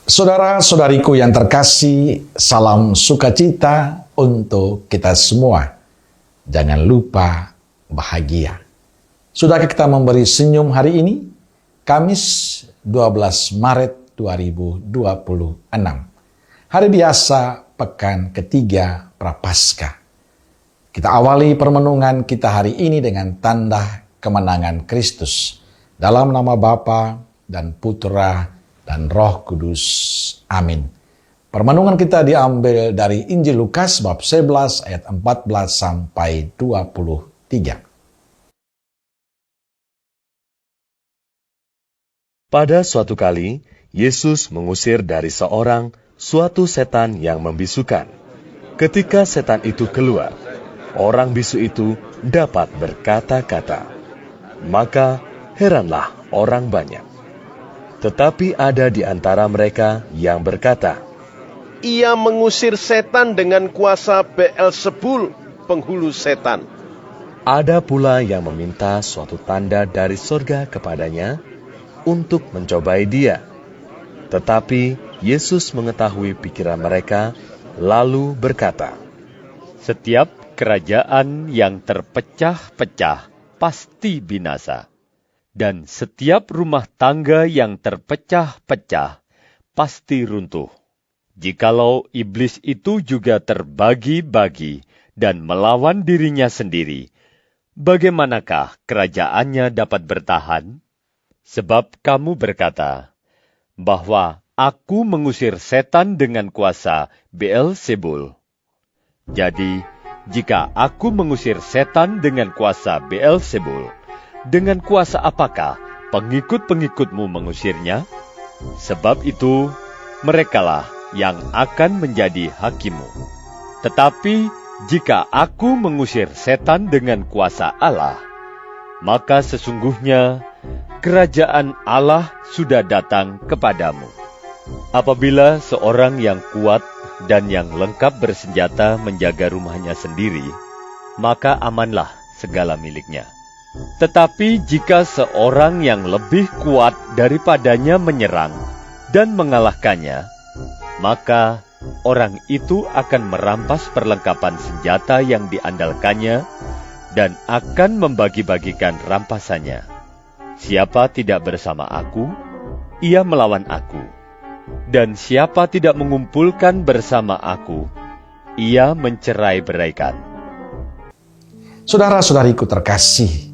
Saudara-saudariku yang terkasih, salam sukacita untuk kita semua. Jangan lupa bahagia. Sudahkah kita memberi senyum hari ini? Kamis 12 Maret 2026. Hari biasa, pekan ketiga Prapaskah. Kita awali permenungan kita hari ini dengan tanda kemenangan Kristus. Dalam nama Bapa dan Putra dan Roh Kudus. Amin. Permenungan kita diambil dari Injil Lukas bab 11 ayat 14 sampai 23. Pada suatu kali, Yesus mengusir dari seorang suatu setan yang membisukan. Ketika setan itu keluar, orang bisu itu dapat berkata-kata. Maka heranlah orang banyak. Tetapi ada di antara mereka yang berkata, "Ia mengusir setan dengan kuasa Beelzebul, penghulu setan." Ada pula yang meminta suatu tanda dari surga kepadanya untuk mencobai dia. Tetapi Yesus mengetahui pikiran mereka, lalu berkata, "Setiap kerajaan yang terpecah-pecah pasti binasa. Dan setiap rumah tangga yang terpecah-pecah pasti runtuh. Jikalau iblis itu juga terbagi-bagi dan melawan dirinya sendiri, bagaimanakah kerajaannya dapat bertahan? Sebab kamu berkata, bahwa aku mengusir setan dengan kuasa Beelzebul. Jadi, jika aku mengusir setan dengan kuasa Beelzebul, dengan kuasa apakah pengikut-pengikutmu mengusirnya? Sebab itu, merekalah yang akan menjadi hakimmu. Tetapi, jika aku mengusir setan dengan kuasa Allah, maka sesungguhnya kerajaan Allah sudah datang kepadamu. Apabila seorang yang kuat dan yang lengkap bersenjata menjaga rumahnya sendiri, maka amanlah segala miliknya. Tetapi jika seorang yang lebih kuat daripadanya menyerang dan mengalahkannya, maka orang itu akan merampas perlengkapan senjata yang diandalkannya dan akan membagi-bagikan rampasannya. Siapa tidak bersama aku, ia melawan aku. Dan siapa tidak mengumpulkan bersama aku, ia mencerai-beraikan." Saudara-saudariku terkasih,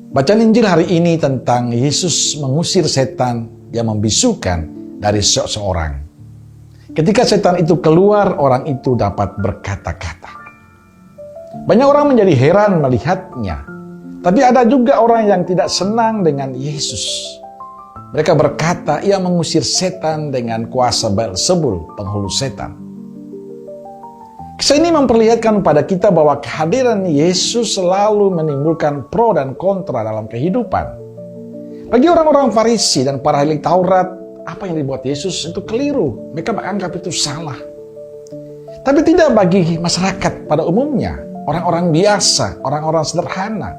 bacaan Injil hari ini tentang Yesus mengusir setan yang membisukan dari seseorang. Ketika setan itu keluar, orang itu dapat berkata-kata. Banyak orang menjadi heran melihatnya, tapi ada juga orang yang tidak senang dengan Yesus. Mereka berkata, ia mengusir setan dengan kuasa Beelzebul, penghulu setan. Kisah ini memperlihatkan pada kita bahwa kehadiran Yesus selalu menimbulkan pro dan kontra dalam kehidupan. Bagi orang-orang Farisi dan para ahli Taurat, apa yang dibuat Yesus itu keliru. Mereka menganggap itu salah. Tapi tidak bagi masyarakat pada umumnya, orang-orang biasa, orang-orang sederhana.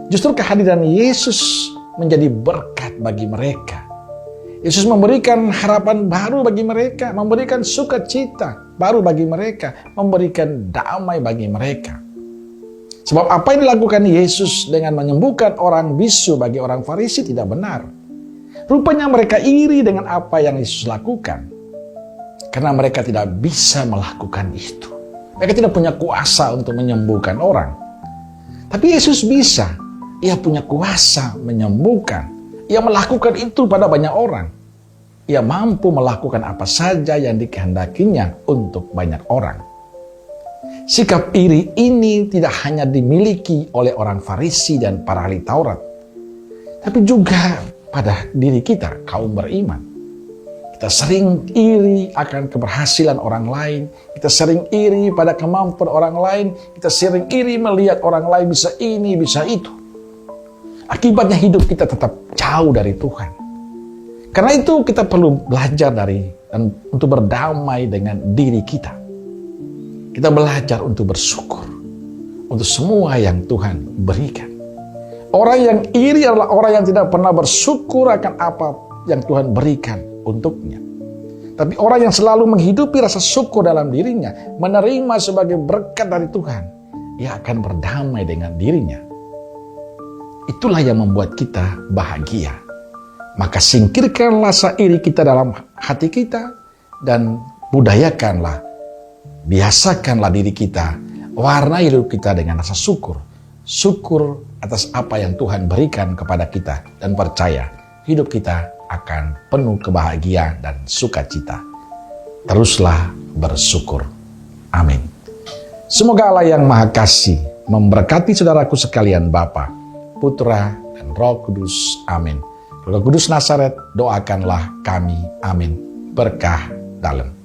Justru kehadiran Yesus menjadi berkat bagi mereka. Yesus memberikan harapan baru bagi mereka, memberikan sukacita baru bagi mereka, memberikan damai bagi mereka. Sebab apa yang dilakukan Yesus dengan menyembuhkan orang bisu bagi orang Farisi tidak benar. Rupanya mereka iri dengan apa yang Yesus lakukan. Karena mereka tidak bisa melakukan itu. Mereka tidak punya kuasa untuk menyembuhkan orang. Tapi Yesus bisa. Ia punya kuasa menyembuhkan. Ia melakukan itu pada banyak orang. Ia mampu melakukan apa saja yang dikehendakinya untuk banyak orang. Sikap iri ini tidak hanya dimiliki oleh orang Farisi dan para ahli Taurat, tapi juga pada diri kita, kaum beriman. Kita sering iri akan keberhasilan orang lain. Kita sering iri pada kemampuan orang lain. Kita sering iri melihat orang lain bisa ini, bisa itu. Akibatnya hidup kita tetap jauh dari Tuhan. Karena itu kita perlu belajar dan untuk berdamai dengan diri kita. Kita belajar untuk bersyukur untuk semua yang Tuhan berikan. Orang yang iri adalah orang yang tidak pernah bersyukur akan apa yang Tuhan berikan untuknya. Tapi orang yang selalu menghidupi rasa syukur dalam dirinya, menerima sebagai berkat dari Tuhan, ia akan berdamai dengan dirinya. Itulah yang membuat kita bahagia. Maka singkirkanlah rasa iri kita dalam hati kita dan budayakanlah, biasakanlah diri kita, warnai hidup kita dengan rasa syukur. Syukur atas apa yang Tuhan berikan kepada kita dan percaya hidup kita akan penuh kebahagiaan dan sukacita. Teruslah bersyukur. Amin. Semoga Allah yang Maha Kasih memberkati saudaraku sekalian, Bapa, Putra, dan Roh Kudus. Amin. Roh Kudus Nazaret, doakanlah kami. Amin. Berkah dalam.